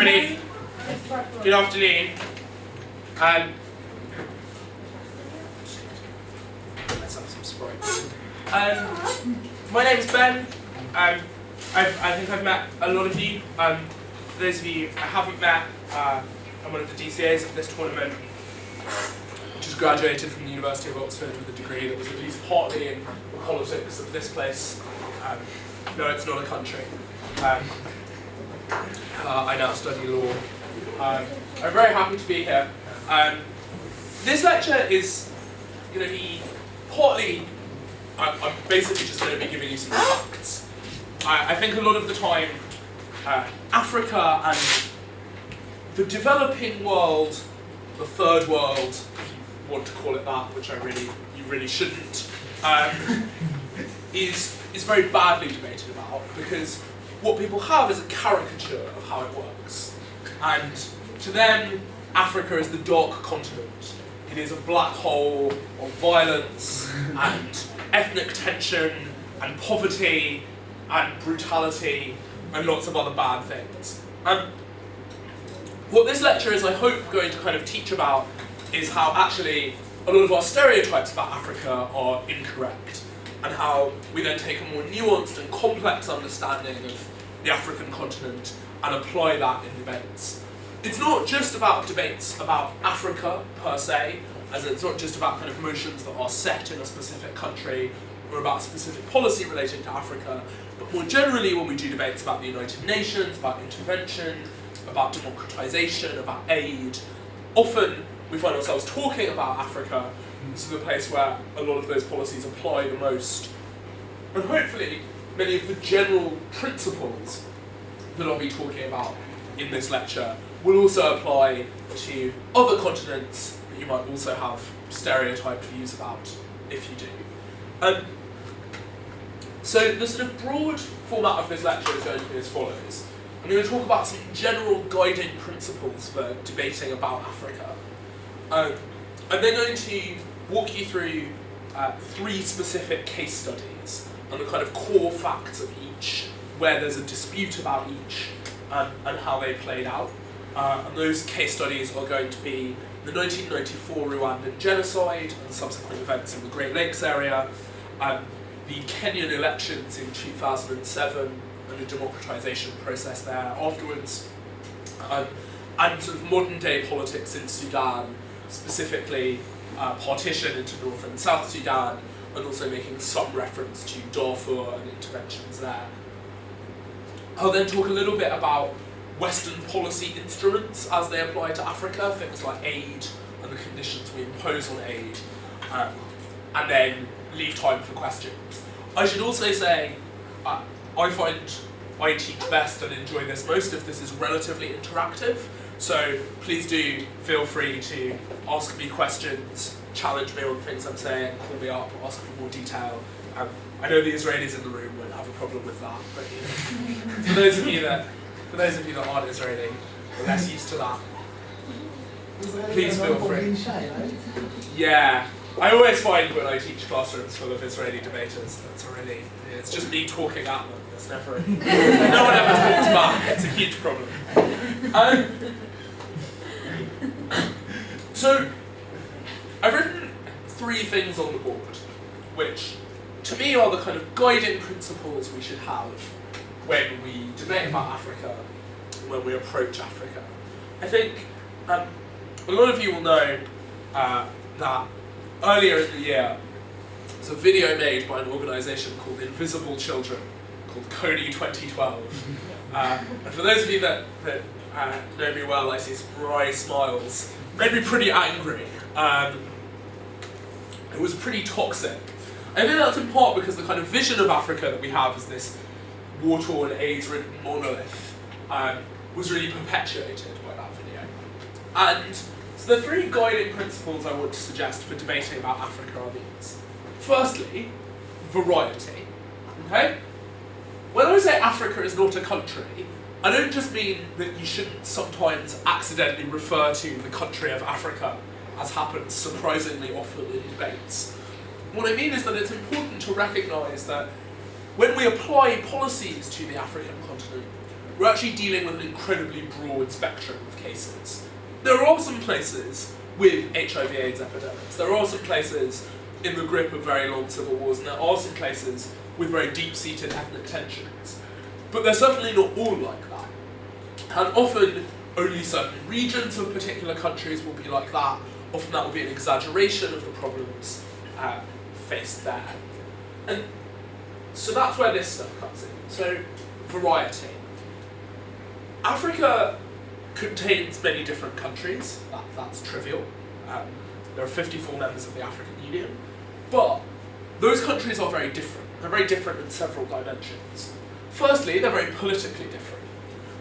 everybody. Good afternoon. Let's have some Sprites. My name is Ben. I think I've met a lot of you. For those of you I haven't met, I'm one of the DCAs of this tournament. Just graduated from the University of Oxford with a degree that was at least partly in the politics of this place. No, it's not a country. I now study law. I'm very happy to be here. This lecture is going to be partly, I'm basically just going to be giving you some facts. I think a lot of the time, Africa and the developing world, the third world, if you want to call it that, which you really shouldn't, is very badly debated about, because what people have is a caricature of how it works. And to them, Africa is the dark continent. It is a black hole of violence and ethnic tension and poverty and brutality and lots of other bad things. What this lecture is, I hope, going to kind of teach about is how actually a lot of our stereotypes about Africa are incorrect, and how we then take a more nuanced and complex understanding of the African continent and apply that in debates. It's not just about debates about Africa per se, as it's not just about kind of motions that are set in a specific country or about specific policy relating to Africa, but more generally when we do debates about the United Nations, about intervention, about democratization, about aid, often we find ourselves talking about Africa. This is the place where a lot of those policies apply the most. And hopefully, many of the general principles that I'll be talking about in this lecture will also apply to other continents that you might also have stereotyped views about, if you do. So the sort of broad format of this lecture is going to be as follows. I'm going to talk about some general guiding principles for debating about Africa. I'm then going to walk you through 3 specific case studies and the kind of core facts of each, where there's a dispute about each, and how they played out. And those case studies are going to be the 1994 Rwandan genocide and subsequent events in the Great Lakes area, the Kenyan elections in 2007 and the democratization process there afterwards, and sort of modern day politics in Sudan, specifically partition into North and South Sudan, and also making some reference to Darfur and interventions there. I'll then talk a little bit about Western policy instruments as they apply to Africa, things like aid and the conditions we impose on aid, and then leave time for questions. I should also say, I find I teach best and enjoy this most if this is relatively interactive, so please do feel free to ask me questions, challenge me on things I'm saying, call me up, ask for more detail. I know the Israelis in the room won't have a problem with that, but for those of you that aren't Israeli, or less used to that, please feel free. Yeah, I always find when I teach classrooms full of Israeli debaters, it's just me talking at them. It's never, no one ever talks back. It's a huge problem. So, I've written 3 things on the board, which to me are the kind of guiding principles we should have when we debate about Africa, when we approach Africa. I think a lot of you will know that earlier in the year, there's a video made by an organisation called Invisible Children, called Kony 2012. And for those of you that know me well, I see some wry smiles. Made me pretty angry. It was pretty toxic. I think that's in part because the kind of vision of Africa that we have as this war-torn, AIDS-ridden monolith was really perpetuated by that video. And so the 3 guiding principles I want to suggest for debating about Africa are these. Firstly, variety. Okay? When I say Africa is not a country, I don't just mean that you shouldn't sometimes accidentally refer to the country of Africa, as happens surprisingly often in debates. What I mean is that it's important to recognise that when we apply policies to the African continent, we're actually dealing with an incredibly broad spectrum of cases. There are some places with HIV/AIDS epidemics. There are some places in the grip of very long civil wars, and there are some places with very deep-seated ethnic tensions. But they're certainly not all like that. And often, only certain regions of particular countries will be like that. Often that will be an exaggeration of the problems faced there. And so that's where this stuff comes in. So, variety. Africa contains many different countries. That's trivial. There are 54 members of the African Union. But those countries are very different. They're very different in several dimensions. Firstly, they're very politically different.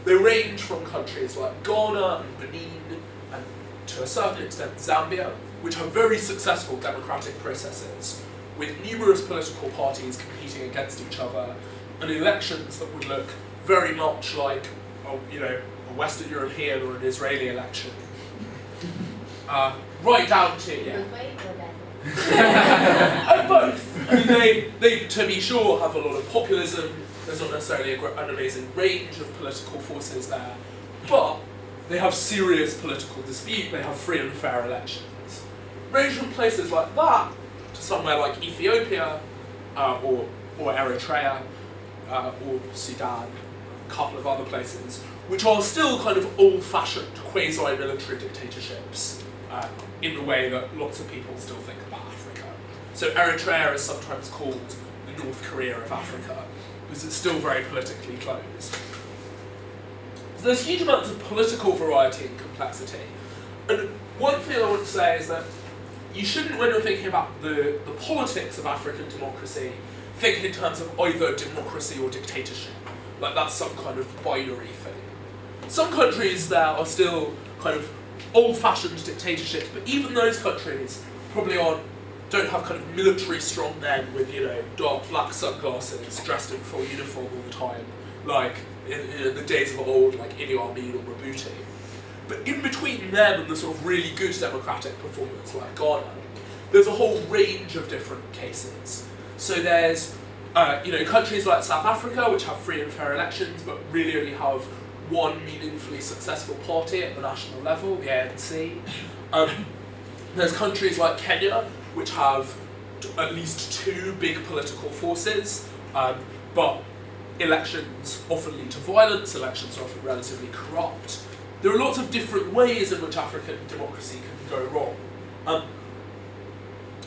They range from countries like Ghana and Benin, and to a certain extent Zambia, which have very successful democratic processes, with numerous political parties competing against each other, and elections that would look very much like a Western European or an Israeli election. Right down to, yeah. Both. I mean, they, to be sure, have a lot of populism. There's not necessarily an amazing range of political forces there, but they have serious political dispute. They have free and fair elections. Range from places like that to somewhere like Ethiopia, or Eritrea, or Sudan, a couple of other places, which are still kind of old-fashioned quasi-military dictatorships in the way that lots of people still think about Africa. So Eritrea is sometimes called the North Korea of Africa, because it's still very politically closed. So there's huge amounts of political variety and complexity. And one thing I want to say is that you shouldn't, when you're thinking about the politics of African democracy, think in terms of either democracy or dictatorship. Like that's some kind of binary thing. Some countries there are still kind of old-fashioned dictatorships, but even those countries probably don't have kind of military strong men with, dark black sunglasses, dressed in full uniform all the time, like in the days of old, like Idi Amin or Mobutu. But in between them and the sort of really good democratic performers like Ghana, there's a whole range of different cases. So there's, countries like South Africa, which have free and fair elections, but really only have one meaningfully successful party at the national level, the ANC. There's countries like Kenya, which have at least two big political forces, but elections often lead to violence, elections are often relatively corrupt. There are lots of different ways in which African democracy can go wrong.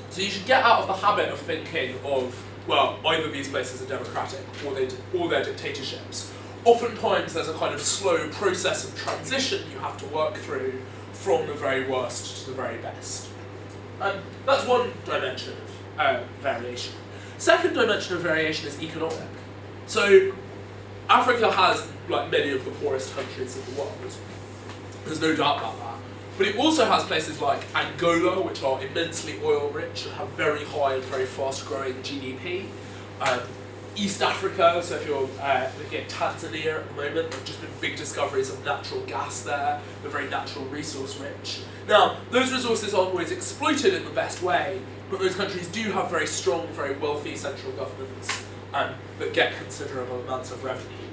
So you should get out of the habit of thinking of, well, either these places are democratic or they're dictatorships. Oftentimes there's a kind of slow process of transition you have to work through from the very worst to the very best. And that's one dimension of variation. Second dimension of variation is economic. So Africa has, like many of the poorest countries in the world. There's no doubt about that. But it also has places like Angola, which are immensely oil rich and have very high and very fast growing GDP. East Africa, so if you're looking at Tanzania at the moment, there have just been big discoveries of natural gas there. They're very natural resource rich. Now, those resources aren't always exploited in the best way, but those countries do have very strong, very wealthy central governments that get considerable amounts of revenue.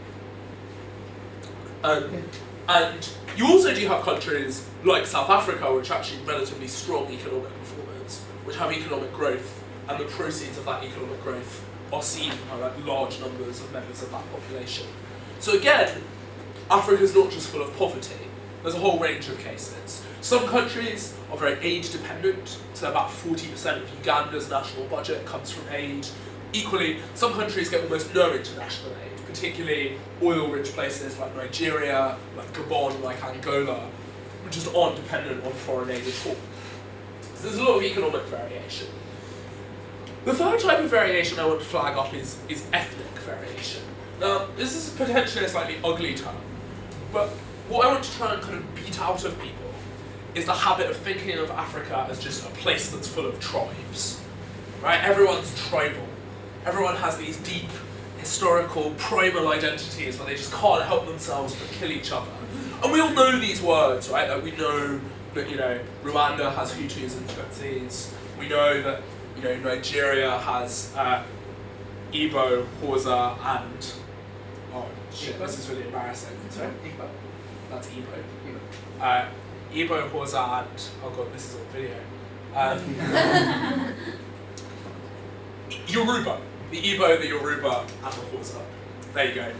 And you also do have countries like South Africa, which are actually relatively strong economic performers, which have economic growth, and the proceeds of that economic growth are seen by like large numbers of members of that population. So again, Africa is not just full of poverty. There's a whole range of cases. Some countries are very aid dependent, so about 40% of Uganda's national budget comes from aid. Equally, some countries get almost no international aid, particularly oil-rich places like Nigeria, like Gabon, like Angola, which just aren't dependent on foreign aid at all. So there's a lot of economic variation. The third type of variation I want to flag up is ethnic variation. Now, this is potentially a slightly ugly term, but what I want to try and kind of beat out of people is the habit of thinking of Africa as just a place that's full of tribes, right? Everyone's tribal. Everyone has these deep, historical, primal identities where they just can't help themselves but kill each other. And we all know these words, right? Like we know that, Rwanda has Hutus and Tutsis. We know that, Nigeria has Igbo, Hausa, and Shit, this is really embarrassing. Sorry? Igbo. That's Igbo. Igbo. Igbo, Xhosa, and oh god, this is on video. Yoruba. The Igbo, the Yoruba, and the Xhosa. There you go.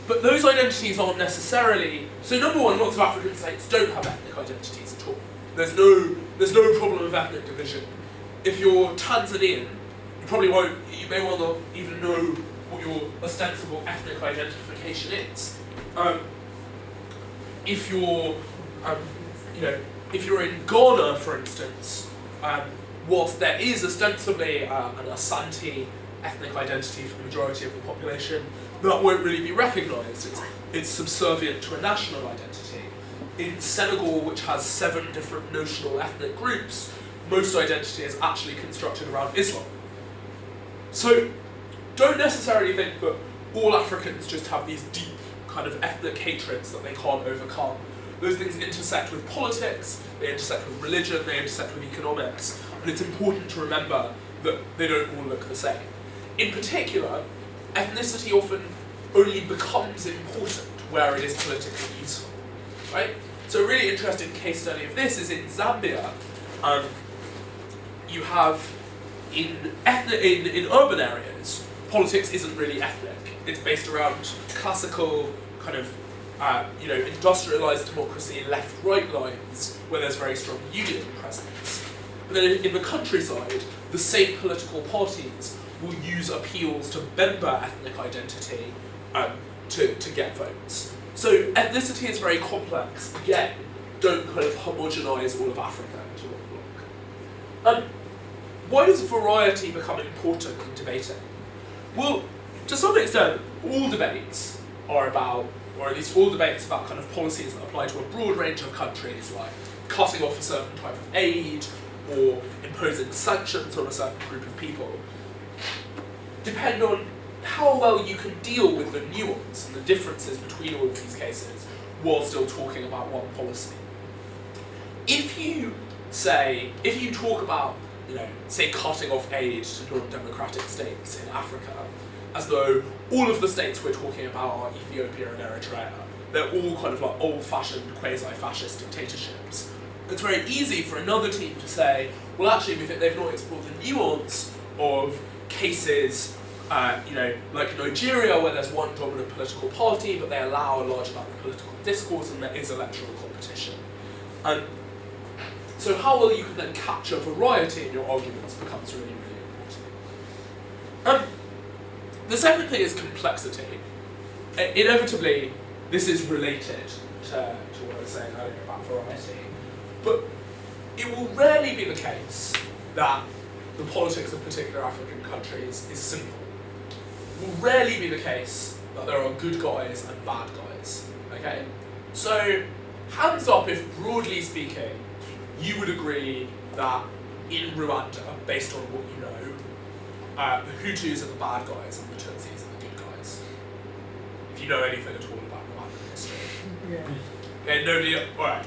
But those identities aren't necessarily. So number one, lots of African states don't have ethnic identities at all. There's no problem of ethnic division. If you're Tanzanian, you probably won't. You may well not even know what your ostensible ethnic identification is. If you're, if you're in Ghana, for instance, whilst there is ostensibly an Asante ethnic identity for the majority of the population, that won't really be recognised. It's subservient to a national identity. In Senegal, which has 7 different notional ethnic groups, most identity is actually constructed around Islam. So don't necessarily think that all Africans just have these deep kind of ethnic hatreds that they can't overcome. Those things intersect with politics, they intersect with religion, they intersect with economics, and it's important to remember that they don't all look the same. In particular, ethnicity often only becomes important where it is politically useful, right? So a really interesting case study of this is in Zambia. You have in urban areas, politics isn't really ethnic. It's based around classical kind of industrialized democracy, left-right lines, where there's very strong union presence. But then in the countryside, the same political parties will use appeals to member ethnic identity to get votes. So ethnicity is very complex. Again, don't kind of homogenize all of Africa into one block. Why does variety become important in debating? Well, to some extent, all debates are about, or at least all debates about kind of policies that apply to a broad range of countries, like cutting off a certain type of aid or imposing sanctions on a certain group of people, depend on how well you can deal with the nuance and the differences between all of these cases while still talking about one policy. If you talk about, say cutting off aid to non-democratic states in Africa, as though all of the states we're talking about are Ethiopia and Eritrea, they're all kind of like old-fashioned quasi-fascist dictatorships. It's very easy for another team to say, well actually we think they've not explored the nuance of cases like Nigeria, where there's one dominant political party, but they allow a large amount of political discourse and there is electoral competition. So how well you can then capture variety in your arguments becomes really, really important. The second thing is complexity. Inevitably, this is related to what I was saying earlier about variety, but it will rarely be the case that the politics of particular African countries is simple. It will rarely be the case that there are good guys and bad guys, okay? So, hands up if, broadly speaking, you would agree that in Rwanda, based on what you know, the Hutus are the bad guys and the Tutsis are the good guys. If you know anything at all about Rwandan history. Yeah. Okay, nobody, alright.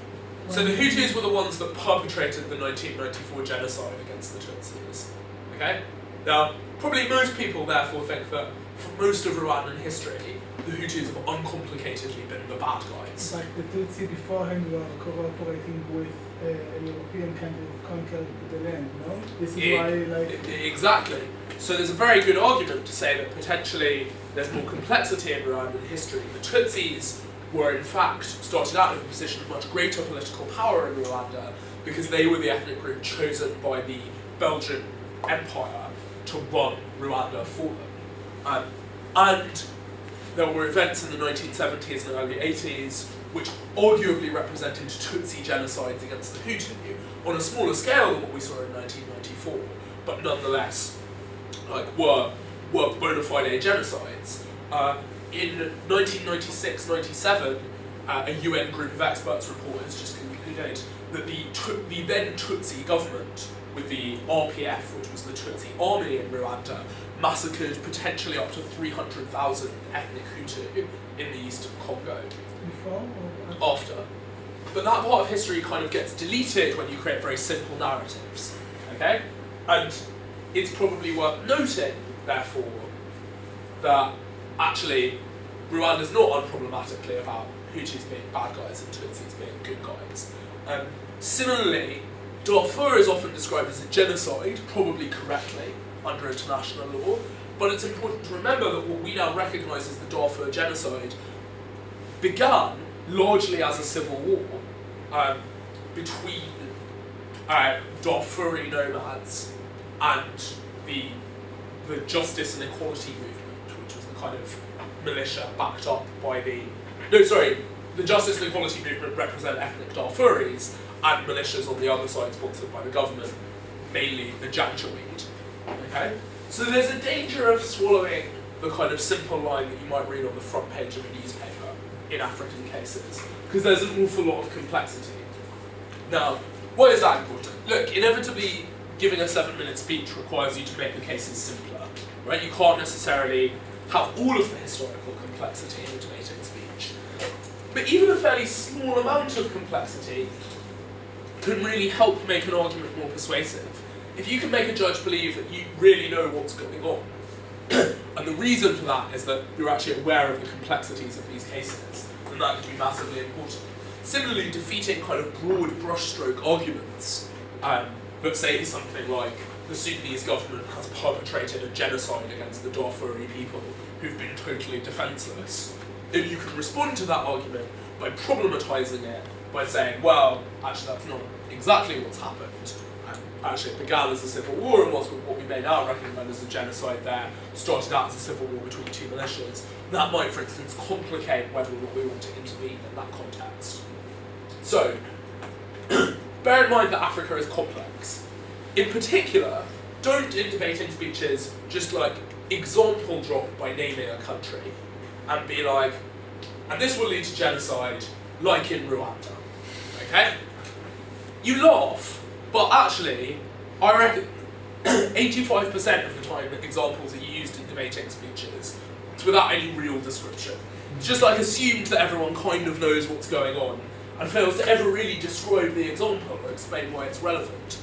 So the Hutus were the ones that perpetrated the 1994 genocide against the Tutsis. Okay? Now, probably most people therefore think that for most of Rwandan history, the Hutus have uncomplicatedly been the bad guys. Like the Tutsi beforehand were cooperating with a European country that conquered the land, no? This is why, Exactly. So there's a very good argument to say that potentially there's more complexity in Rwandan history. The Tutsis were in fact started out in a position of much greater political power in Rwanda because they were the ethnic group chosen by the Belgian Empire to run Rwanda for them. And there were events in the 1970s and early 80s which arguably represented Tutsi genocides against the Hutu on a smaller scale than what we saw in 1994, but nonetheless were bona fide genocides. In 1996-97, a UN group of experts report has just concluded that the then Tutsi government, with the RPF, which was the Tutsi army in Rwanda, massacred potentially up to 300,000 ethnic Hutu in the eastern Congo. before or After. But that part of history kind of gets deleted when you create very simple narratives, okay? And it's probably worth noting, therefore, that actually Rwanda's not unproblematically about Hutus being bad guys and Tutsis being good guys. Similarly, Darfur is often described as a genocide, probably correctly, under international law, but it's important to remember that what we now recognise as the Darfur genocide began largely as a civil war between Darfuri nomads and the Justice and Equality movement, which was the kind of militia backed up by the Justice and Equality movement represent ethnic Darfuris, and militias on the other side sponsored by the government, mainly the Janjaweed. Okay? So there's a danger of swallowing the kind of simple line that you might read on the front page of a newspaper in African cases, because there's an awful lot of complexity. Now, why is that important? Look, inevitably, giving a 7-minute speech requires you to make the cases simpler, right? You can't necessarily have all of the historical complexity in a debating speech. But even a fairly small amount of complexity can really help make an argument more persuasive. If you can make a judge believe that you really know what's going on, and the reason for that is that you're actually aware of the complexities of these cases, then that can be massively important. Similarly, defeating kind of broad brushstroke arguments that say something like the Sudanese government has perpetrated a genocide against the Darfuri people who've been totally defenceless, then you can respond to that argument by problematizing it, by saying, well, actually that's not exactly what's happened. Actually, it began as a civil war, and was what we may now recognise as a genocide there started out as a civil war between two militias. That might, for instance, complicate whether or not we want to intervene in that context. So, bear in mind that Africa is complex. In particular, don't in debating speeches just like example drop by naming a country and be like, and this will lead to genocide, like in Rwanda. Okay? You laugh, but actually, I reckon 85% of the time that examples are used in debating speeches, it's without any real description. It's just like assumed that everyone kind of knows what's going on and fails to ever really describe the example or explain why it's relevant.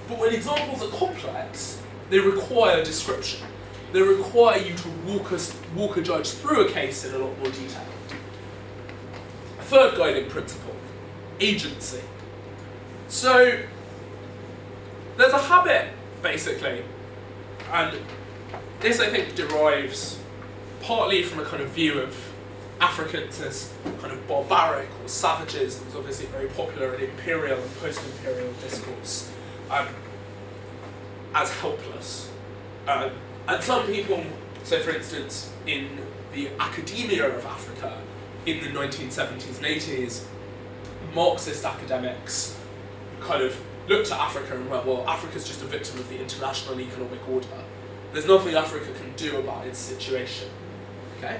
But when examples are complex, they require description. They require you to walk a judge through a case in a lot more detail. A third guiding principle, agency. So, there's a habit, basically, and this I think derives partly from a kind of view of Africans as kind of barbaric or savages, and was obviously very popular in imperial and post-imperial discourse, as helpless. And some people, so for instance, in the academia of Africa in the 1970s and 80s, Marxist academics kind of looked at Africa and went, well, Africa's just a victim of the international economic order. There's nothing Africa can do about its situation. Okay?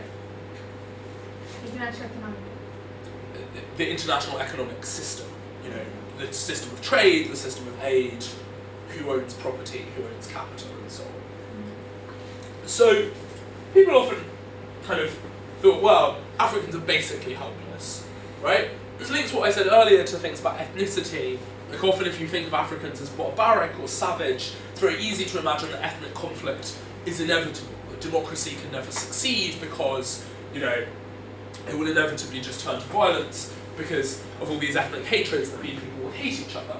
International economic. The international economic system, you know, the system of trade, the system of aid, who owns property, who owns capital, and so on. So, people often kind of thought, well, Africans are basically helpless, right? This links what I said earlier to things about ethnicity. Like often if you think of Africans as barbaric or savage, it's very easy to imagine that ethnic conflict is inevitable, that democracy can never succeed because, you know, it will inevitably just turn to violence because of all these ethnic hatreds that mean people will hate each other.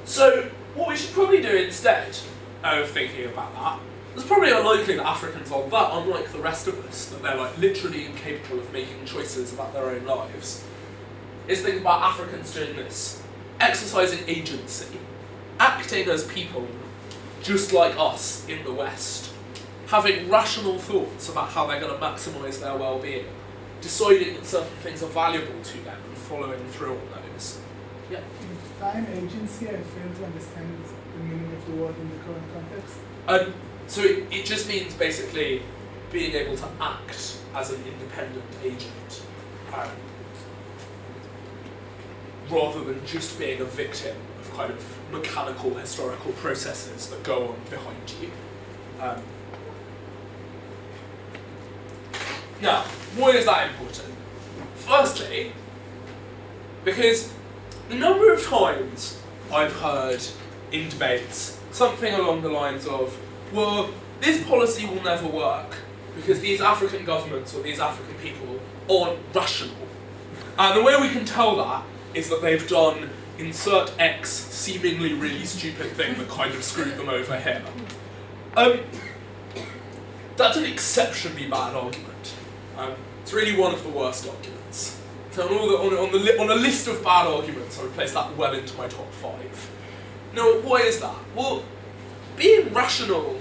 So, what we should probably do instead of thinking about that, it's probably unlikely that Africans are that unlike the rest of us, that they're like literally incapable of making choices about their own lives, is think about Africans doing this. Exercising agency, acting as people just like us in the West, having rational thoughts about how they're going to maximise their well-being, deciding that certain things are valuable to them and following through on those. Yeah. Define agency, I fail to understand the meaning of the word in the current context. So it just means basically being able to act as an independent agent. Rather than just being a victim of kind of mechanical historical processes that go on behind you. Now, why is that important? Firstly, because the number of times I've heard in debates something along the lines of, well, this policy will never work because these African governments or these African people aren't rational. And the way we can tell that is that they've done insert X seemingly really stupid thing that kind of screwed them over here. That's an exceptionally bad argument. It's really one of the worst arguments. So on a list of bad arguments, I would place that well into my top 5. Now, why is that? Well, being rational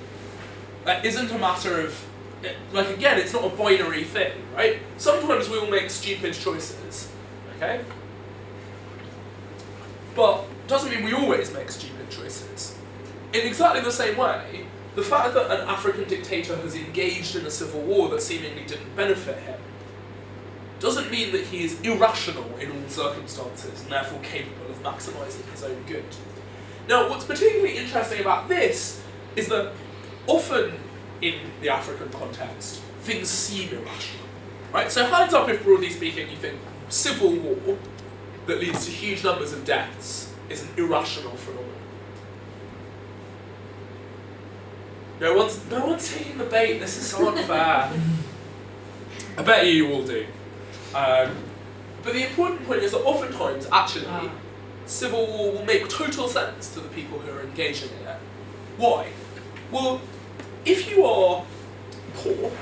isn't a matter of, like, again, it's not a binary thing, right? Sometimes we will make stupid choices, okay? But doesn't mean we always make stupid choices. In exactly the same way, the fact that an African dictator has engaged in a civil war that seemingly didn't benefit him doesn't mean that he is irrational in all circumstances and therefore capable of maximising his own good. Now, what's particularly interesting about this is that often in the African context, things seem irrational, right? So hands up if, broadly speaking, you think civil war that leads to huge numbers of deaths is an irrational phenomenon. No one's taking the bait, this is so unfair. I bet you all do. But the important point is that oftentimes, actually, civil war will make total sense to the people who are engaging in it. Why? Well, if you are poor,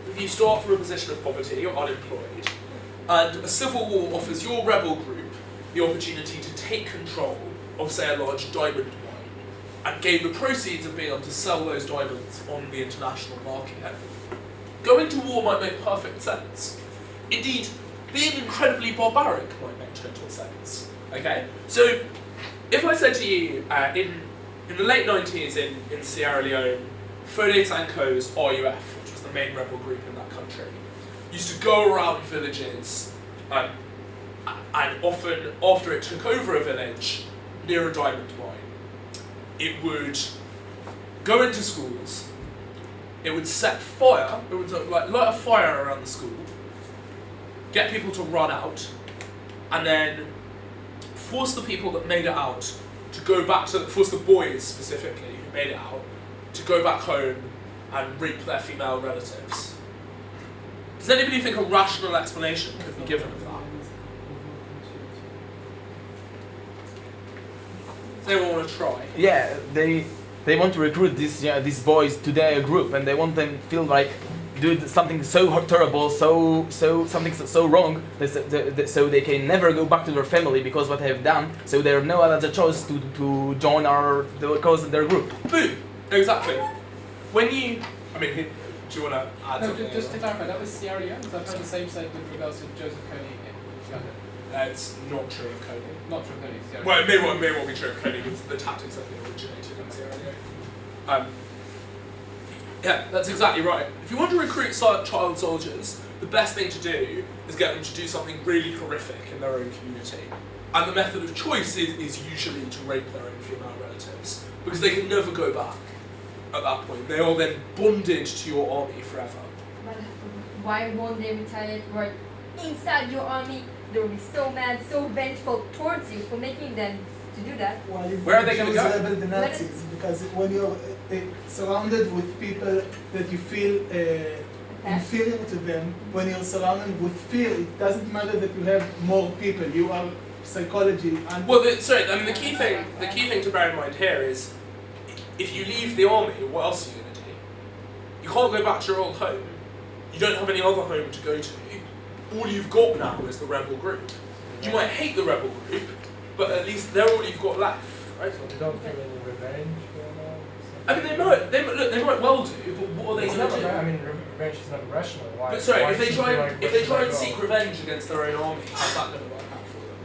if you start from a position of poverty, you're unemployed, and a civil war offers your rebel group the opportunity to take control of, say, a large diamond mine, and gain the proceeds of being able to sell those diamonds on the international market, going to war might make perfect sense. Indeed, being incredibly barbaric might make total sense. Okay? So, if I said to you, in the late 90s in Sierra Leone, Foday Sanko's RUF, which was the main rebel group in that country, used to go around villages and often, after it took over a village near a diamond mine, it would go into schools, it would set fire, it would light a fire around the school, get people to run out, and then force the people that made it out to go back to, force the boys specifically who made it out, to go back home and rape their female relatives. Does anybody think a rational explanation could be given of that? Does anyone want to try? Yeah, they want to recruit these boys to their group, and they want them to feel like do something so terrible, something so wrong, so they can never go back to their family because what they have done. So they have no other choice to join the cause of their group. Boom! Exactly. When you, I mean, do you want to add something? No, just to clarify, that was Sierra Leone. So I've heard the same said with regards to Joseph Kony in Uganda. It's not true of Kony. Not true of Kony. Sierra Well, Leone. it may well be true of Kony, but the tactics have been originated in Sierra Leone. Yeah, that's exactly right. If you want to recruit child soldiers, the best thing to do is get them to do something really horrific in their own community. And the method of choice is usually to rape their own female relatives, because they can never go back at that point. They are then bonded to your army forever. But why won't they retaliate right inside your army? They'll be so mad, so vengeful towards you for making them to do that. Where are they going to go? Rebel the Nazis, because when you're surrounded with people that you feel inferior to them, when you're surrounded with fear, it doesn't matter that you have more people. You are psychology. And Well, the key thing to bear in mind here is, if you leave the army, what else are you going to do? You can't go back to your old home. You don't have any other home to go to. All you've got now is the rebel group. You might hate the rebel group, but at least they're all you've got left, right? So they don't feel any revenge for them? I mean, they might well do, but what are they going to do? I mean, revenge is not rational. Why? But sorry, why if they should try and go? seek revenge against their own army, how's that going to work out for them?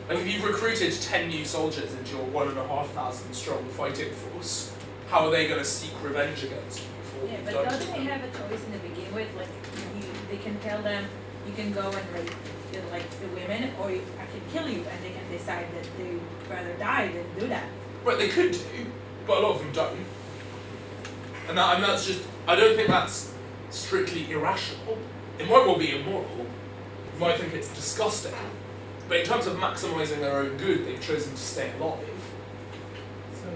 Like, if you've recruited 10 new soldiers into your 1,500 strong fighting force, how are they going to seek revenge against you before Yeah, you've but done don't to they them? have a choice in the begin with? Like, they can tell them, you can go and rape, like, the women, or I can kill you, and they can decide that they would rather die than do that. Right, they could do, but a lot of them don't. And that's just, I don't think that's strictly irrational. It might well be immoral. You might think it's disgusting. But in terms of maximising their own good, they've chosen to stay alive. So,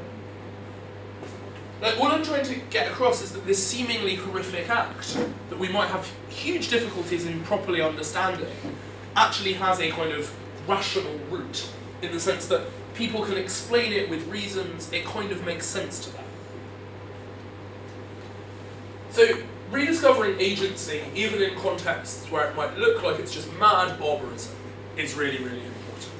Like, all I'm trying to get across is that this seemingly horrific act that we might have huge difficulties in properly understanding actually has a kind of rational root, in the sense that people can explain it with reasons, it kind of makes sense to them. So, rediscovering agency, even in contexts where it might look like it's just mad barbarism, is really, really important.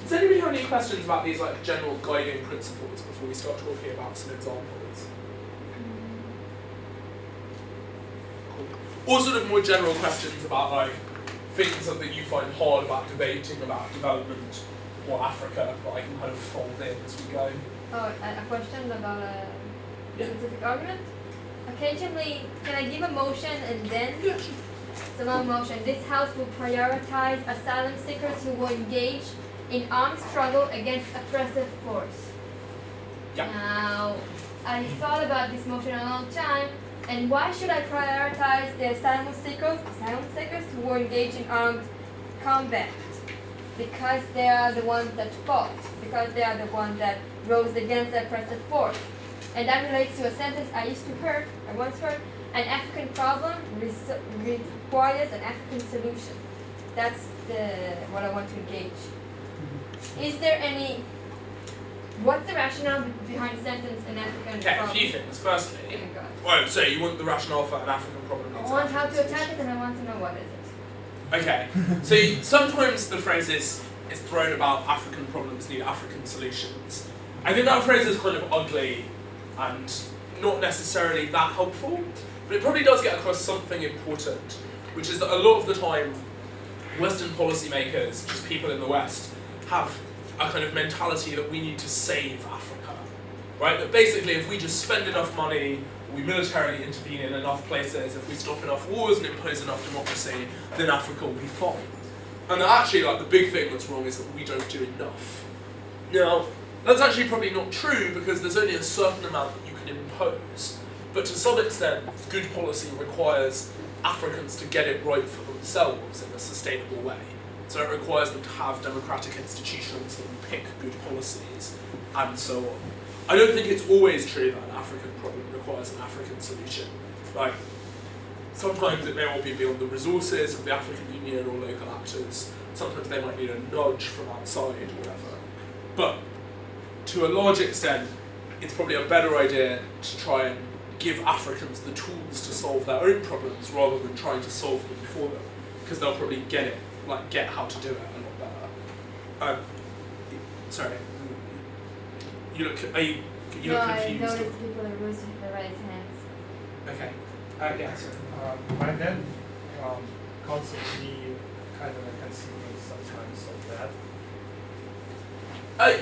Does anybody have any questions about these like general guiding principles before we start talking about some examples? Cool. Or sort of more general questions about like things that you find hard about debating about development or Africa that I can kind of fold in as we go. Oh, a question about a specific argument? Occasionally, can I give a motion and then some motion? This House will prioritize asylum seekers who will engage in armed struggle against oppressive force. Yeah. Now, I thought about this motion a long time, and why should I prioritize the asylum seekers who will engage in armed combat? Because they are the ones that fought, because they are the ones that rose against the oppressive force. And that relates to a sentence I once heard, an African problem requires an African solution. That's what I want to engage. Is there any, what's the rationale behind the sentence, an African Okay, a problem? few things. Firstly, Oh my God. well, so you want the rationale for an African problem? I want how to attack it and I want to know what is it. Okay, so sometimes the phrase is thrown about African problems need African solutions. I think that phrase is kind of ugly and not necessarily that helpful, but it probably does get across something important, which is that a lot of the time, Western policymakers, just people in the West, have a kind of mentality that we need to save Africa, right? That basically if we just spend enough money, we militarily intervene in enough places, if we stop enough wars and impose enough democracy, then Africa will be fine. And actually, like, the big thing that's wrong is that we don't do enough. Now, that's actually probably not true because there's only a certain amount that you can impose. But to some extent, good policy requires Africans to get it right for themselves in a sustainable way. So it requires them to have democratic institutions that pick good policies, and so on. I don't think it's always true that an African problem requires an African solution. Like, sometimes it may well be beyond the resources of the African Union or local actors. Sometimes they might need a nudge from outside or whatever. But to a large extent, it's probably a better idea to try and give Africans the tools to solve their own problems rather than trying to solve them for them, because they'll probably get it, like get how to do it a lot better. Sorry, you look confused. I noticed people are raising their hands. Okay. Yeah. Sorry. My main concept we kind of can see sometimes of that.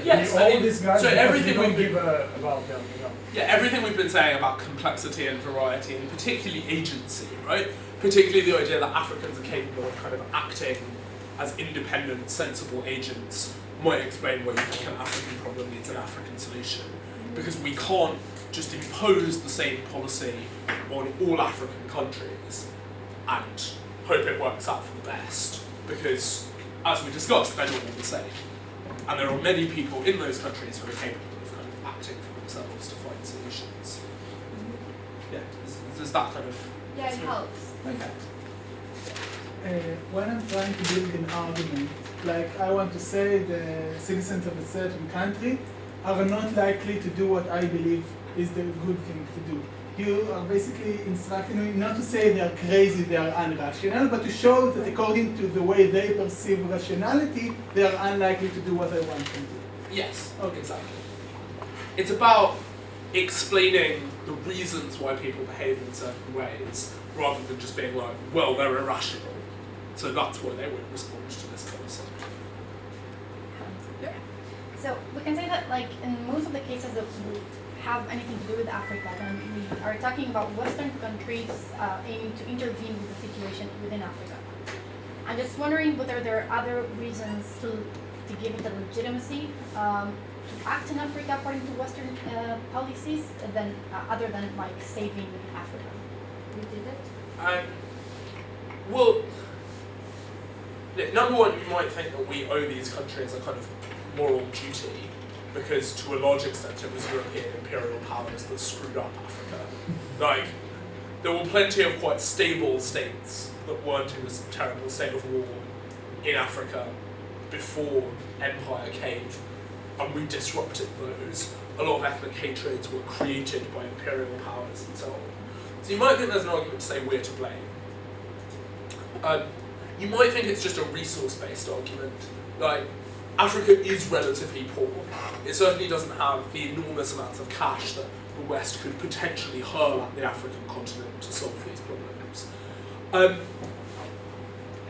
Yes. all I mean, these guys, so because everything we don't we've been, give about them, you know. yeah, everything we've been saying about complexity and variety, and particularly agency, right? Particularly the idea that Africans are capable of kind of acting as independent, sensible agents might explain why you think an African problem needs an African solution. Because we can't just impose the same policy on all African countries and hope it works out for the best. Because, as we discussed, they're not all the same. And there are many people in those countries who are capable of kind of acting for themselves to find solutions. Yeah, there's that kind of... Yeah, it helps. Okay. When I'm trying to build an argument, like I want to say the citizens of a certain country are not likely to do what I believe is the good thing to do. You are basically instructing me not to say they are crazy, they are irrational, but to show that according to the way they perceive rationality, they are unlikely to do what I want them to do. Yes, Okay. exactly. It's about explaining the reasons why people behave in certain ways, rather than just being like, well, they're irrational. So that's why they won't respond to this concept. Yeah. So we can say that, like, in most of the cases that we have anything to do with Africa, then we are talking about Western countries aiming to intervene with the situation within Africa. I'm just wondering whether there are other reasons to give it the legitimacy to act in Africa according to Western policies, than other than like saving Africa. We did it. Well, look, number one, you might think that we owe these countries a kind of moral duty because to a large extent it was European imperial powers that screwed up Africa. Like, there were plenty of quite stable states that weren't in this terrible state of war in Africa before empire came, and we disrupted those. A lot of ethnic hatreds were created by imperial powers and so on. So you might think there's an argument to say we're to blame. You might think it's just a resource-based argument. Like, Africa is relatively poor. It certainly doesn't have the enormous amounts of cash that the West could potentially hurl at the African continent to solve these problems.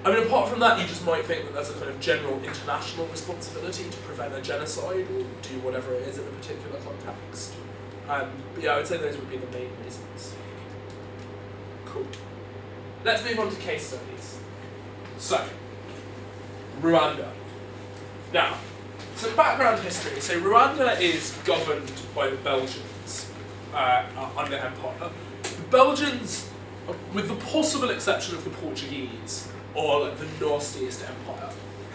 I mean, apart from that, you just might think that there's a kind of general international responsibility to prevent a genocide or do whatever it is in a particular context. But yeah, I would say those would be the main reasons. Cool. Let's move on to case studies. So, Rwanda. Now, some background history. So Rwanda is governed by the Belgians under empire. The Belgians, with the possible exception of the Portuguese, are like the nastiest empire.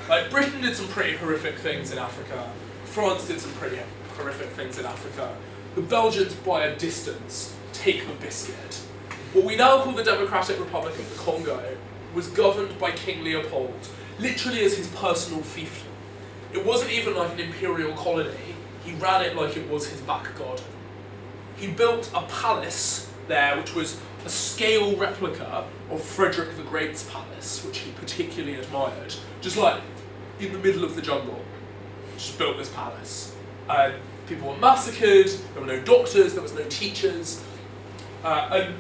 Like, Britain did some pretty horrific things in Africa. France did some pretty horrific things in Africa. The Belgians, by a distance, take the biscuit. What we now call the Democratic Republic of the Congo was governed by King Leopold, literally as his personal fiefdom. It wasn't even like an imperial colony. He ran it like it was his back garden. He built a palace there, which was a scale replica of Frederick the Great's palace, which he particularly admired. Just like in the middle of the jungle, just built this palace. People were massacred, there were no doctors, there was no teachers. And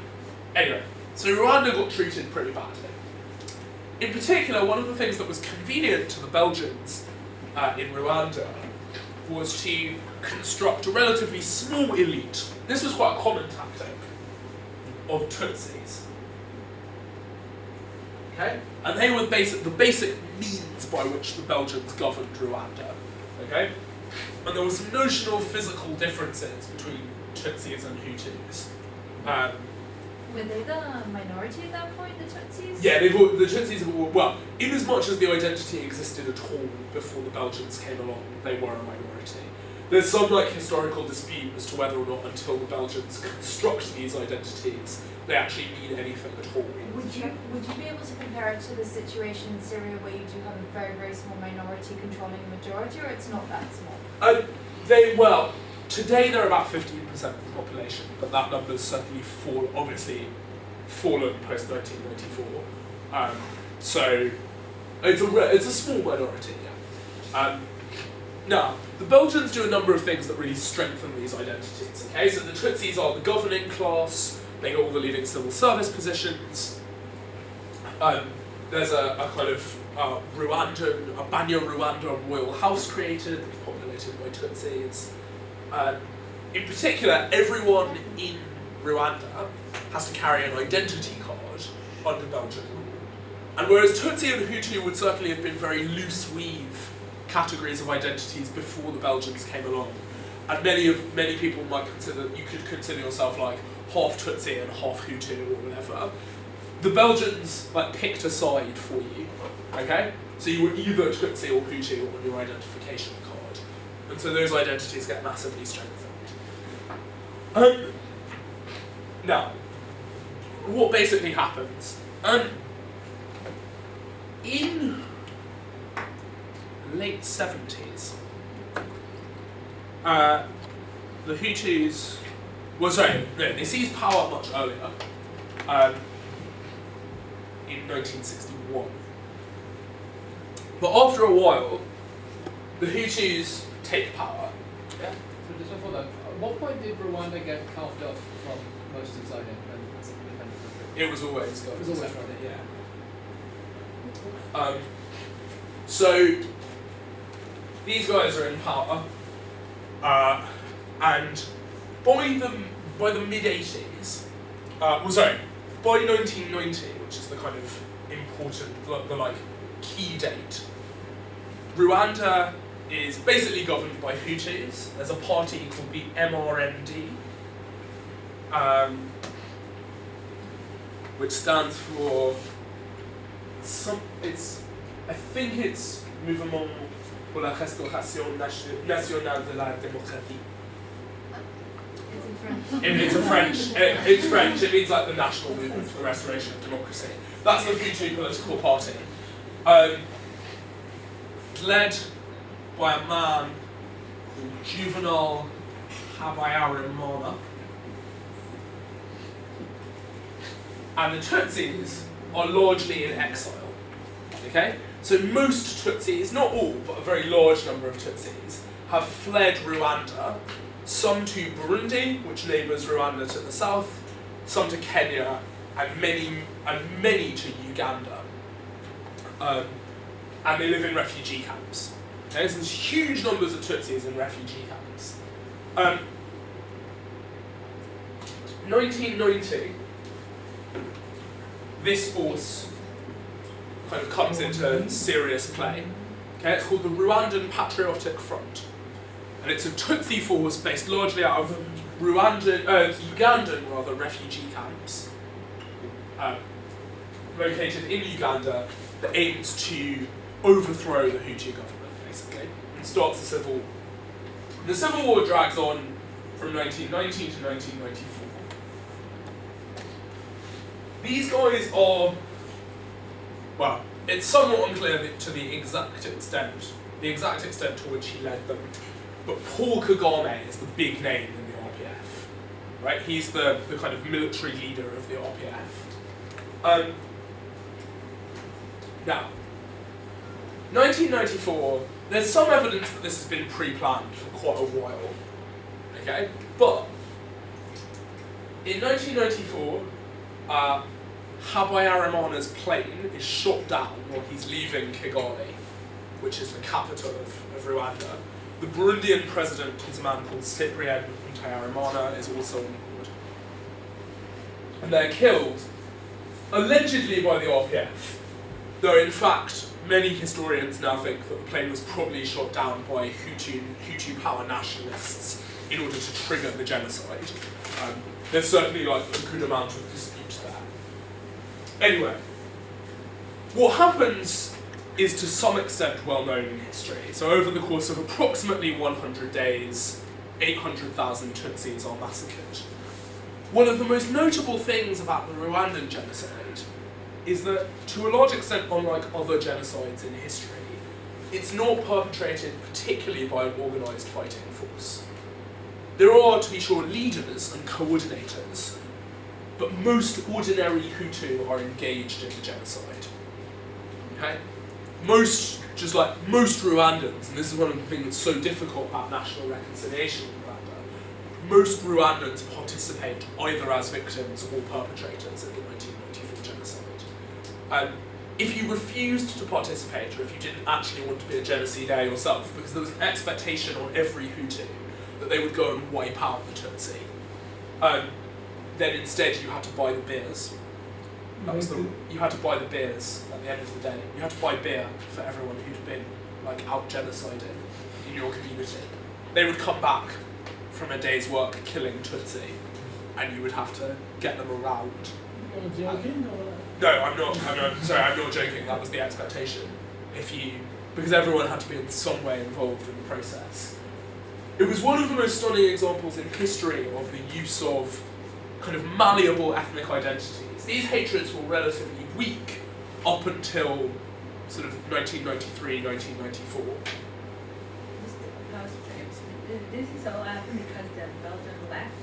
anyway, so Rwanda got treated pretty badly. In particular, one of the things that was convenient to the Belgians in Rwanda was to construct a relatively small elite. This was quite a common tactic of Tutsis. Okay? And they were the basic means by which the Belgians governed Rwanda. Okay? And there were some notional physical differences between Tutsis and Hutus. Were they the minority at that point, the Tutsis? Yeah, the Tutsis were, well, in as much as the identity existed at all before the Belgians came along, they were a minority. There's some historical dispute as to whether or not until the Belgians construct these identities, they actually mean anything at all. Would you be able to compare it to the situation in Syria where you do have a very, very small minority controlling a majority, or it's not that small? Well, today they're about 15% of the population, but that number's certainly obviously fallen post 1994. So it's a small minority. Yeah. Now, the Belgians do a number of things that really strengthen these identities. Okay, so the Tutsis are the governing class. They get all the leading civil service positions. There's a kind of Rwandan, a Banya-Rwanda royal house created, populated by Tutsis. In particular, everyone in Rwanda has to carry an identity card under Belgian rule. And whereas Tutsi and Hutu would certainly have been very loose-weave categories of identities before the Belgians came along, and many people might consider, you could consider yourself like half Tutsi and half Hutu or whatever, the Belgians picked a side for you, okay? So you were either Tutsi or Hutu on your identification card. And so those identities get massively strengthened. Now, what basically happens? In late 70s, the Hutus, they seized power much earlier, in 1961. But after a while, the Hutus take power. Yeah. So just before that, at what point did Rwanda get carved off from most of its own independent country? It was always governed. It was always separately, yeah. So these guys are in power, and by the mid 80s, by 1990, which is the kind of important, the key date, Rwanda is basically governed by Hutus. There's a party called the MRND, which stands for I think it's Mouvement pour la restauration nationale de la démocratie. It's in French. It's French. It means like the national movement for the restoration of democracy. That's the Hutu political party, led by a man called Juvenal Habyarimana. And the Tutsis are largely in exile. Okay? So most Tutsis, not all, but a very large number of Tutsis, have fled Rwanda, some to Burundi, which neighbours Rwanda to the south, some to Kenya, and many to Uganda. And they live in refugee camps. Okay? So there's huge numbers of Tutsis in refugee camps. 1990, this force kind of comes into serious play. Okay, it's called the Rwandan Patriotic Front, and it's a Tutsi force based largely out of Ugandan refugee camps, located in Uganda, that aims to overthrow the Hutu government, basically, and starts a civil war. The civil war drags on from 1919 to 1994. These guys are, well, it's somewhat unclear to the exact extent to which he led them, but Paul Kagame is the big name in the RPF, right? He's the kind of military leader of the RPF. Now, 1994, there's some evidence that this has been pre-planned for quite a while, okay? But, in 1994, Habyarimana's plane is shot down while he's leaving Kigali, which is the capital of Rwanda. The Burundian president is a man called Cyprien Ntayarimana, is also on board. And they're killed, allegedly by the RPF, though in fact many historians now think that the plane was probably shot down by Hutu power nationalists in order to trigger the genocide. There's certainly like a good amount of dispute there. Anyway, what happens is to some extent well known in history. So over the course of approximately 100 days, 800,000 Tutsis are massacred. One of the most notable things about the Rwandan genocide is that, to a large extent, unlike other genocides in history, it's not perpetrated particularly by an organised fighting force. There are, to be sure, leaders and coordinators, but most ordinary Hutu are engaged in the genocide. Okay? Most Rwandans, and this is one of the things that's so difficult about national reconciliation in Rwanda, most Rwandans participate either as victims or perpetrators in the 1994 genocide. If you refused to participate, or if you didn't actually want to be a genocidaire yourself, because there was an expectation on every Hutu that they would go and wipe out the Tutsi, then instead you had to buy the beers. You had to buy the beers at the end of the day. You had to buy beer for everyone who'd been out genociding in your community. They would come back from a day's work killing Tutsi, and you would have to get them around. You're joking? No, I'm not joking. That was the expectation. Because everyone had to be in some way involved in the process. It was one of the most stunning examples in history of the use of kind of malleable ethnic identities. These hatreds were relatively weak up until sort of 1993, 1994. This is all happened because the Belgians left?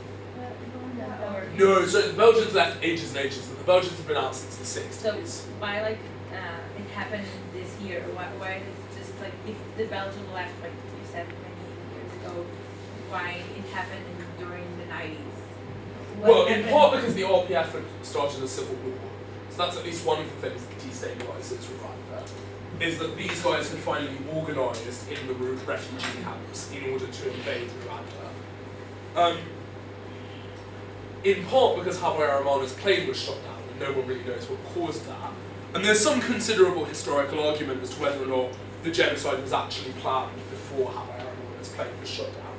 No, so the Belgians left ages and ages, and the Belgians have been out since the 60s. So why it happened this year? Why is it just if the Belgians left you said many years ago, why it happened during the 90s? Well, in part because the RPF had started a civil war. So that's at least one of the things that destabilises Rwanda, is that these guys had finally organised in the refugee camps in order to invade Rwanda. In part because Habyarimana's plane was shot down, and no one really knows what caused that. And there's some considerable historical argument as to whether or not the genocide was actually planned before Habyarimana's plane was shot down.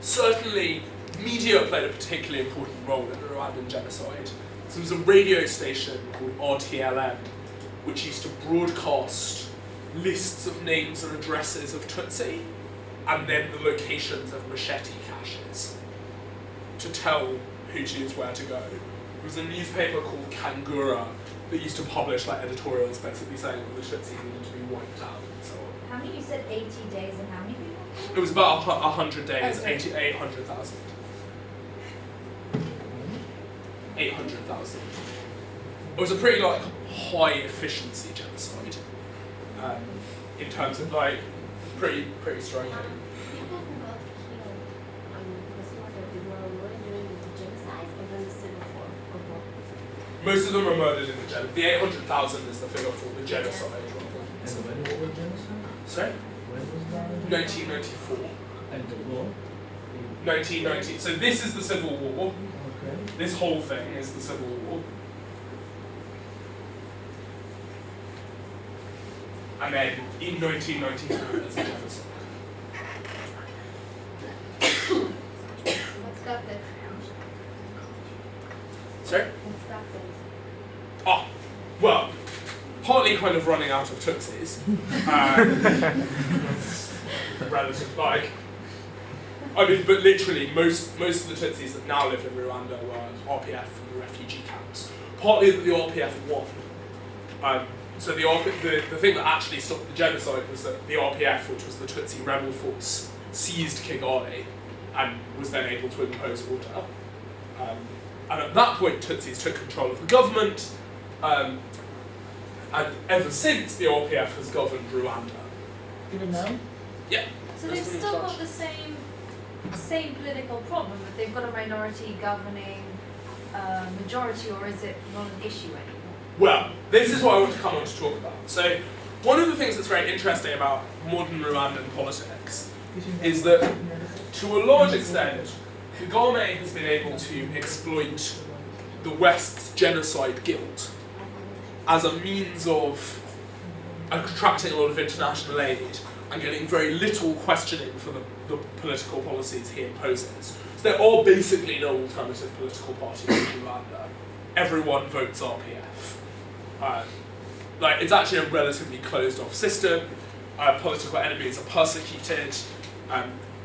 Certainly, media played a particularly important role in the Rwandan genocide. So there was a radio station called RTLM, which used to broadcast lists of names and addresses of Tutsi, and then the locations of machete caches to tell Hutus where to go. There was a newspaper called Kangura that used to publish like editorials basically saying that the Tutsi needed to be wiped out and so on. How many? You said 80 days and how many people? It was about 100 days, Okay. 800,000. 800,000. It was a pretty like high efficiency genocide in terms of like pretty striking. People who got killed was slaughtered, they were murdered during the genocide or during the civil war or both? Most of them were murdered in the genocide. The 800,000 is the figure for the genocide. And when was genocide? Sorry? When was that? 1994. And the war? 1990. So this is the Civil War. Okay. This whole thing is the Civil War. And then in 1994 there's a genocide. What's that then? Sorry? What's that then? Oh, well, partly kind of running out of Tutsis. Relative, like, I mean, but literally, most of the Tutsis that now live in Rwanda were RPF from the refugee camps. Partly that the RPF won. So the thing that actually stopped the genocide was that the RPF, which was the Tutsi rebel force, seized Kigali and was then able to impose order. And at that point, Tutsis took control of the government, and ever since, the RPF has governed Rwanda. Even now? Yeah. So they've still got the same political problem, that they've got a minority governing majority, or is it not an issue anymore? Well, this is what I want to come on to talk about. So, one of the things that's very interesting about modern Rwandan politics is that, to a large extent, Kagame has been able to exploit the West's genocide guilt as a means of attracting a lot of international aid and getting very little questioning for the political policies he imposes. So there are basically no alternative political parties in Rwanda. Everyone votes RPF. It's actually a relatively closed-off system. Political enemies are persecuted.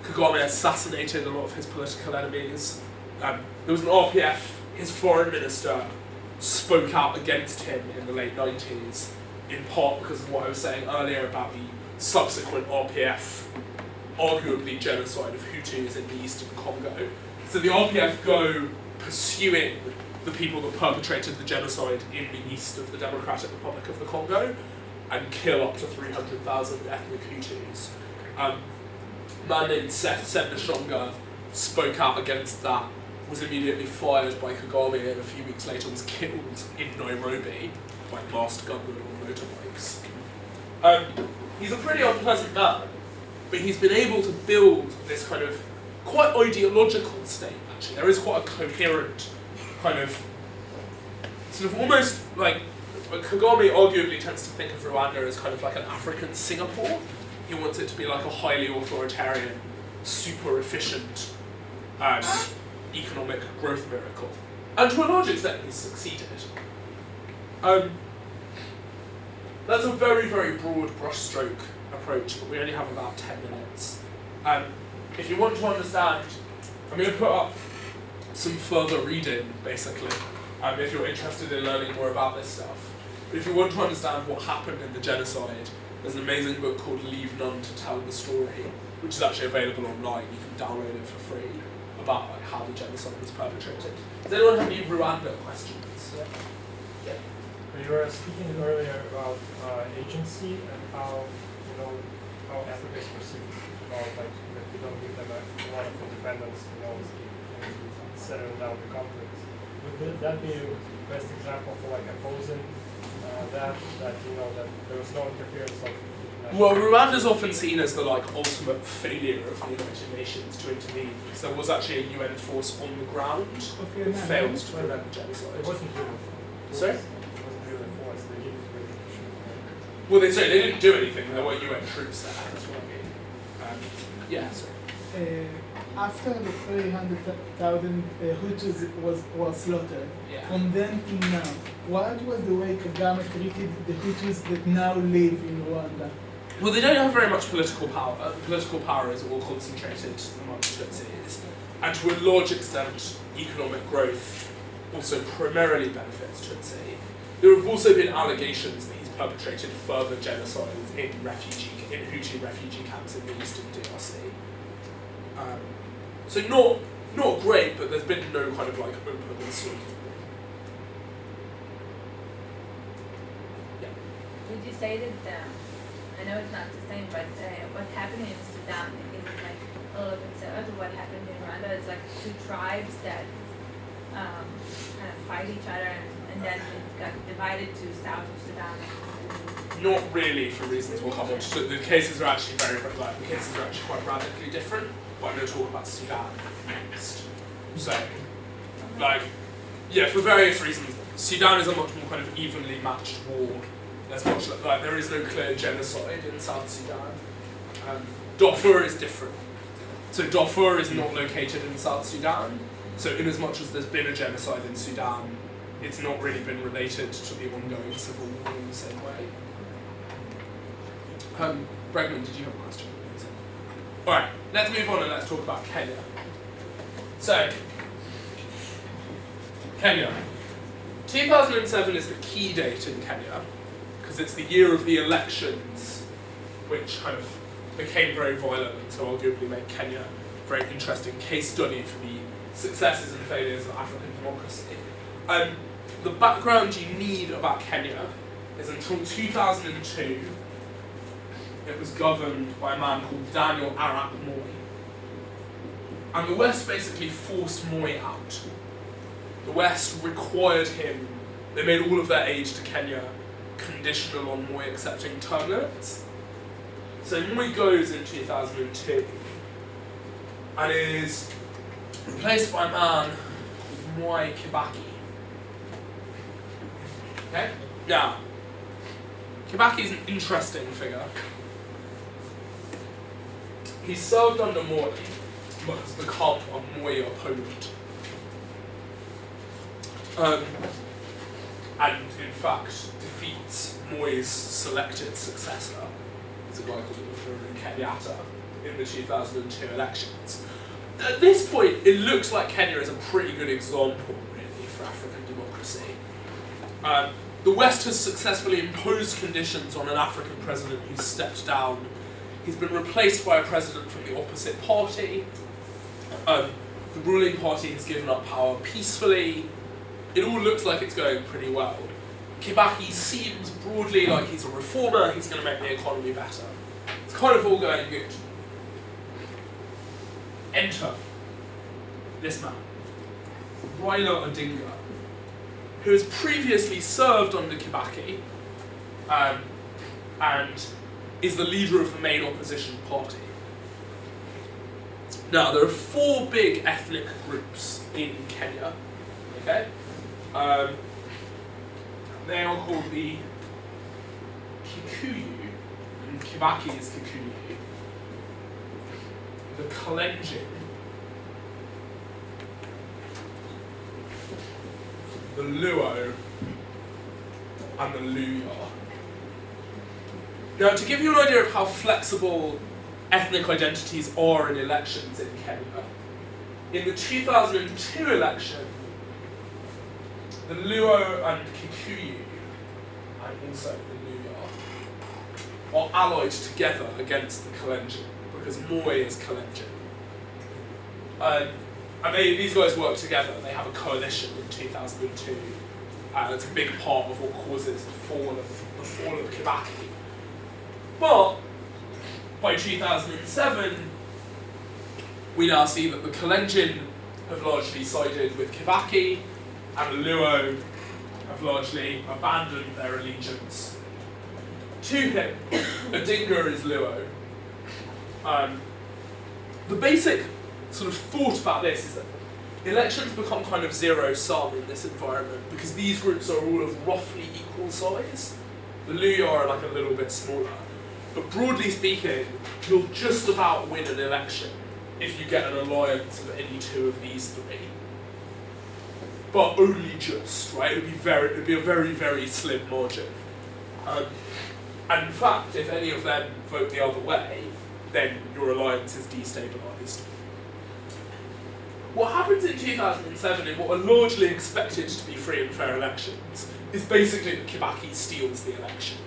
Kagame assassinated a lot of his political enemies. There was an RPF, his foreign minister spoke out against him in the late 90s, in part because of what I was saying earlier about the subsequent RPF, arguably genocide of Hutus in the eastern Congo. So the RPF go pursuing the people that perpetrated the genocide in the east of the Democratic Republic of the Congo and kill up to 300,000 ethnic Hutus. A man named Seth Sendashonga spoke out against that, was immediately fired by Kagame, and a few weeks later was killed in Nairobi by masked gunmen on motorbikes. He's a pretty unpleasant man, but he's been able to build this kind of quite ideological state, actually. There is quite a coherent kind of, sort of almost like, Kagame arguably tends to think of Rwanda as kind of like an African Singapore. He wants it to be like a highly authoritarian, super efficient economic growth miracle. And to a large extent, he's succeeded. That's a very, very broad brushstroke approach, but we only have about 10 minutes. If you want to understand, I'm going to put up some further reading, basically, if you're interested in learning more about this stuff. But if you want to understand what happened in the genocide, there's an amazing book called Leave None to Tell the Story, which is actually available online. You can download it for free, about how the genocide was perpetrated. Does anyone have any Rwanda questions? Yeah. You were speaking earlier about agency and how how Africa is perceived about that we don't give them a lot of independence, settling down the conflicts. Would that be the best example for opposing that there was no interference of? Well, Rwanda's often seen as the ultimate failure of the United Nations to intervene, because there was actually a UN force on the ground that failed to prevent the genocide. It wasn't really. Sorry? It wasn't really a force. They didn't really. Well, they didn't do anything. There were UN troops there. That's what I mean. Yeah. Sorry. after the 300,000 Hutus were slaughtered, Yeah. from then till now, what was the way Kagame treated the Hutus that now live in Rwanda? Well, they don't have very much political power. Political power is all concentrated amongst Tutsis, and to a large extent, economic growth also primarily benefits Tutsi. There have also been allegations that he's perpetrated further genocides in Hutu refugee camps in the eastern DRC. So not great, but there's been no kind of like open slaughter. Yeah. Would you say that, I know it's not the same, but what happened in Sudan is like a little bit similar to what happened in Rwanda? It's like two tribes that kind of fight each other, and then it got divided to south of Sudan. Not really, for reasons we'll come on to. The cases are actually the cases are actually quite radically different, but I'm going to talk about Sudan next. So, for various reasons, Sudan is a much more kind of evenly matched war. There's much there is no clear genocide in South Sudan. Darfur is different. So Darfur is not located in South Sudan. So in as much as there's been a genocide in Sudan, it's not really been related to the ongoing civil war in the same way. Bregman, did you have a question? Alright, let's move on and let's talk about Kenya. So, Kenya. 2007 is the key date in Kenya, because it's the year of the elections, which kind of became very violent and so arguably made Kenya a very interesting case study for the successes and failures of African democracy. The background you need about Kenya is until 2002, it was governed by a man called Daniel Arap Moi. And the West basically forced Moi out. The West required him, they made all of their aid to Kenya conditional on Moi accepting term limits. So Moi goes in 2002 and is replaced by a man called Mwai Kibaki. Okay? Now, Kibaki is an interesting figure. He served under Moi, but has become a Moi opponent. And in fact defeats Moi's selected successor, it's a guy called Uhuru Kenyatta, in the 2002 elections. At this point, it looks like Kenya is a pretty good example, really, for African democracy. The West has successfully imposed conditions on an African president who's stepped down. He's been replaced by a president from the opposite party. The ruling party has given up power peacefully. It all looks like it's going pretty well. Kibaki seems broadly like he's a reformer, he's going to make the economy better. It's kind of all going good. Enter this man, Raila Odinga, who has previously served under Kibaki and is the leader of the main opposition party. Now, there are four big ethnic groups in Kenya, okay? They are called the Kikuyu, and Kibaki is Kikuyu, the Kalenjin, the Luo, and the Luya. Now, to give you an idea of how flexible ethnic identities are in elections in Kenya, in the 2002 election, the Luo and Kikuyu, and also the Luya, are allied together against the Kalenjin, because Moi is Kalenjin. And these guys work together, they have a coalition in 2002, and it's a big part of what causes the fall of Kibaki. But by 2007, we now see that the Kalenjin have largely sided with Kibaki, and the Luo have largely abandoned their allegiance to him. Odinga is Luo. The basic sort of thought about this is that elections become kind of zero-sum in this environment because these groups are all of roughly equal size. The Luya are like a little bit smaller. But broadly speaking, you'll just about win an election if you get an alliance of any two of these three. But only just, right? It'd be a very, very slim margin. And in fact, if any of them vote the other way, then your alliance is destabilised. What happens in 2007 in what are largely expected to be free and fair elections is basically that Kibaki steals the election.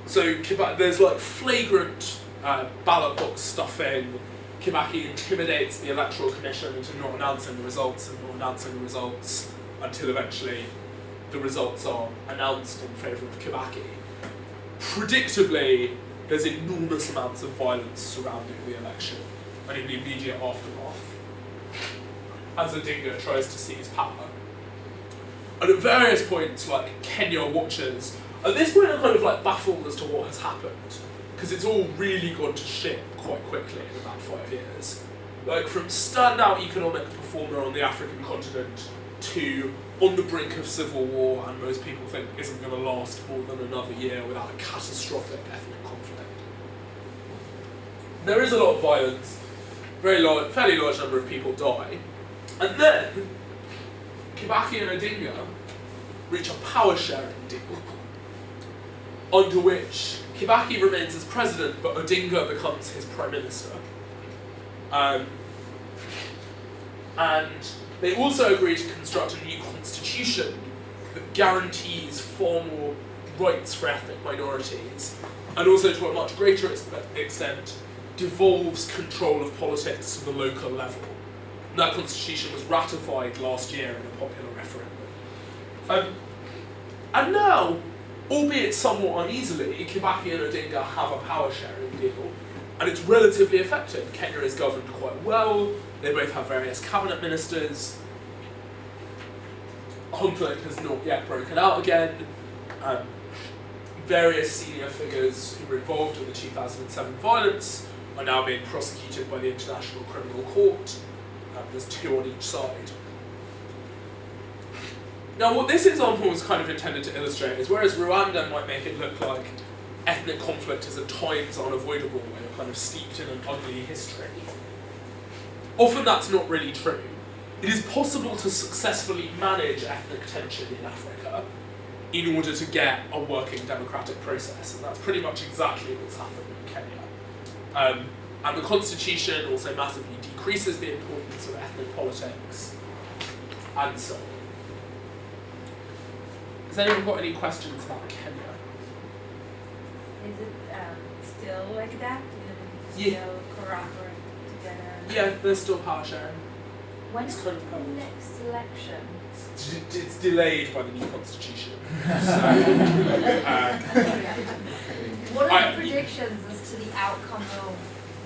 So there's like flagrant ballot box stuffing. Kibaki intimidates the Electoral Commission into not announcing the results until eventually the results are announced in favour of Kibaki. Predictably, there's enormous amounts of violence surrounding the election and in the immediate aftermath as Odinga tries to seize power. And at various points, like, Kenya watchers, at this point are kind of like baffled as to what has happened, because it's all really gone to shit quite quickly in about 5 years. Like, from standout economic performer on the African continent to on the brink of civil war, and most people think isn't going to last more than another year without a catastrophic ethnic conflict. There is a lot of violence, fairly large number of people die, and then Kibaki and Odinga reach a power sharing deal, under which Kibaki remains as president, but Odinga becomes his prime minister. And they also agree to construct a new constitution that guarees far more rights for ethnic minorities, and also to a much greater extent devolves control of politics to the local level. And that constitution was ratified last year in a popular referendum. And now, albeit somewhat uneasily, Kibaki and Odinga have a power sharing deal, and it's relatively effective. Kenya is governed quite well, they both have various cabinet ministers, conflict has not yet broken out again, various senior figures who were involved in the 2007 violence are now being prosecuted by the International Criminal Court. There's 2 on each side. Now, what this example was kind of intended to illustrate is, whereas Rwanda might make it look like ethnic conflict is at times unavoidable when you're kind of steeped in an ugly history, often that's not really true. It is possible to successfully manage ethnic tension in Africa in order to get a working democratic process, and that's pretty much exactly what's happened in Kenya. And the constitution also massively decreases the importance of ethnic politics, and so on. Has anyone got any questions about Kenya? Is it still like that? Yeah. Still corroborate together? Yeah, there's still power sharing. When It's is kind the of cold. next election? It's delayed by the new constitution. What I- are the predictions as to the outcome of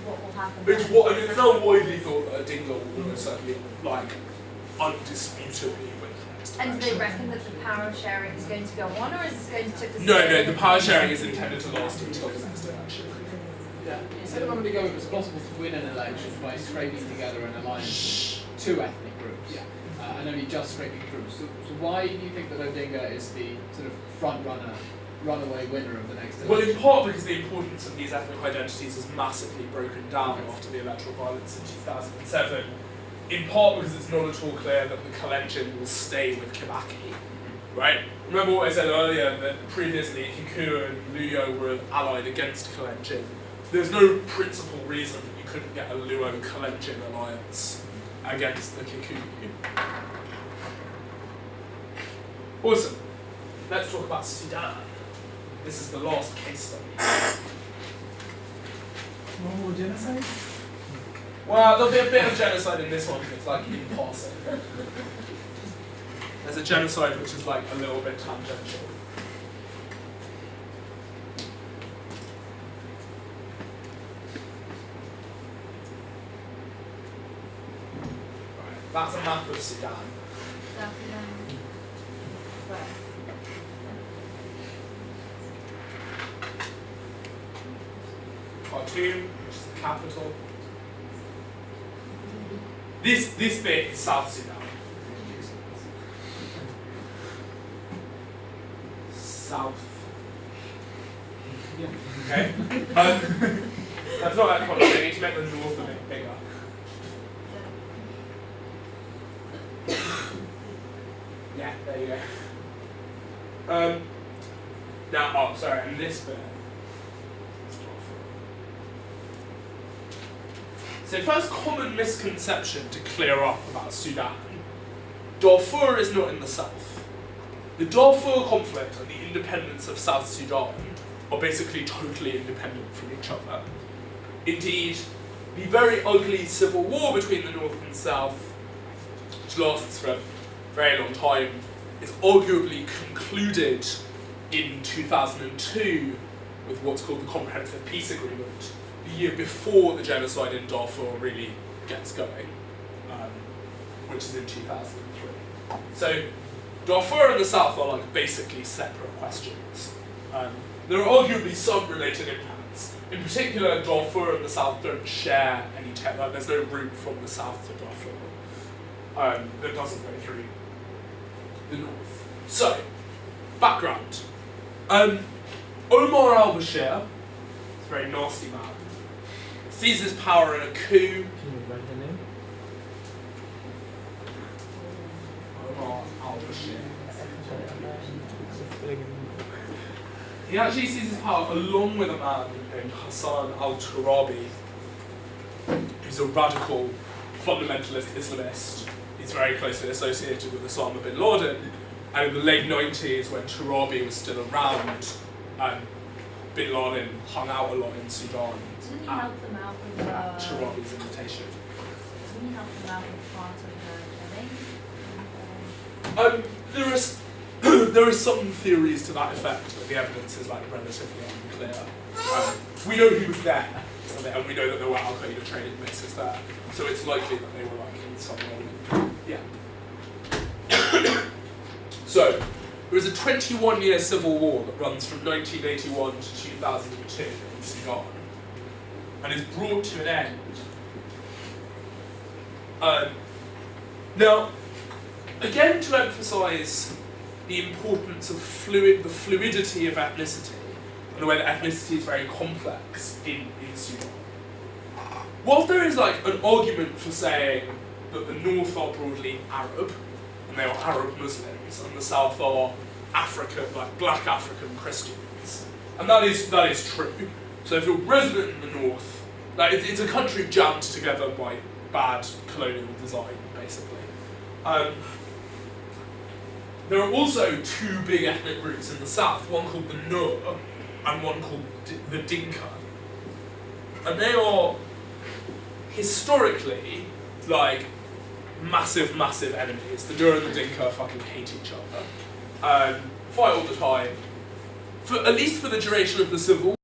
what will happen? It's now widely thought that Odinga will almost certainly, like, undisputably win the next And do they election. reckon that the power sharing is going to go on, or is this going to take the No, the power sharing is intended to last until the next election. Yeah. You said a moment ago it was possible to win an election by scraping together an alliance of 2 ethnic groups, and only just scraping through. So why do you think that Odinga is the sort of front runner, runaway winner of the next election? Well, in part because the importance of these ethnic identities is massively broken down after the electoral violence in 2007. In part because it's not at all clear that the Kalenjin will stay with Kibaki, right? Remember what I said earlier, that previously Kikuyu and Luo were allied against Kalenjin. There's no principal reason that you couldn't get a Luo-Kalenjin alliance against the Kikuyu. Awesome. Let's talk about Sudan. This is the last case study. No more genocide? Well, there'll be a bit of genocide in this one, but it's like in passing. There's a genocide which is like a little bit tangential. Right, that's a map of Sudan. South Sudan. But Khartoum, which is the capital. This bit is South Sudan. South. Okay? That's not that color, I need to make the north a bit bigger. There you go. Now, oh, sorry, and this bit. So first common misconception to clear up about Sudan. Darfur is not in the south. The Darfur conflict and the independence of South Sudan are basically totally independent from each other. Indeed, the very ugly civil war between the north and south, which lasts for a very long time, is arguably concluded in 2002 with what's called the Comprehensive Peace Agreement, the year before the genocide in Darfur really gets going, which is in 2003. So Darfur and the south are like basically separate questions. There are arguably some related impacts. In particular, Darfur and the south don't share any there's no route from the south to Darfur that doesn't go through the north. So, background. Omar al-Bashir, this very nasty man, seizes power in a coup. Can you write the name? Omar al-Bashir. He actually seizes power along with a man named Hassan al-Turabi, who's a radical fundamentalist Islamist. He's very closely associated with Osama bin Laden, and in the late 90s, when Turabi was still around, bin Laden hung out a lot in Sudan. Didn't he help them out with Turabi's invitation. Didn't he help them out with part of the killing? There are some theories to that effect, but the evidence is like relatively unclear. We know he was there, and we know that there were Al-Qaeda training bases there, so it's likely that they were like in some way. Yeah. So, there is a 21-year civil war that runs from 1981 to 2002 in Sudan, and is brought to an end. Now, again, to emphasise the importance of the fluidity of ethnicity, and the way that ethnicity is very complex in Sudan. Whilst there is like an argument for saying that the north are broadly Arab, and they are Arab Muslims, and the south are African, like black African Christians, and that is true. So if you're resident in the north, like it's a country jammed together by bad colonial design, basically. There are also two big ethnic groups in the south, one called the Nur and one called the Dinka. And they are historically like massive enemies. The Nur and the Dinka fucking hate each other. Fight all the time. At least for the duration of the civil